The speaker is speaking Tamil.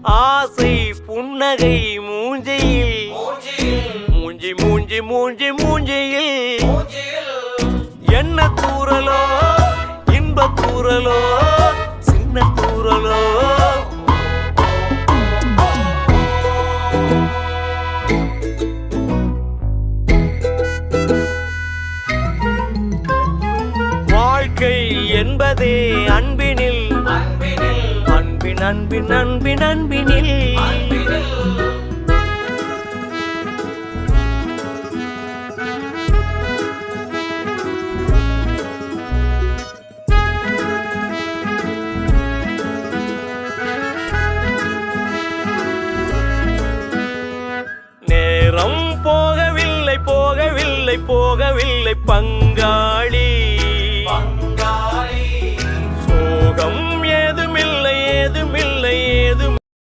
ஆசை புன்னகை மூஞ்சியில் மூஞ்சி மூஞ்சி மூஞ்சி மூஞ்சியில் என்ன தூரலோ இன்ப தூரலோ சின்ன தூரலோ வாழ்க்கை என்பதே அன்பினில் அன்பின் அன்பின் அன்பின் அன்பினில் நேரம் போகவில்லை போகவில்லை போகவில்லை பங்காளி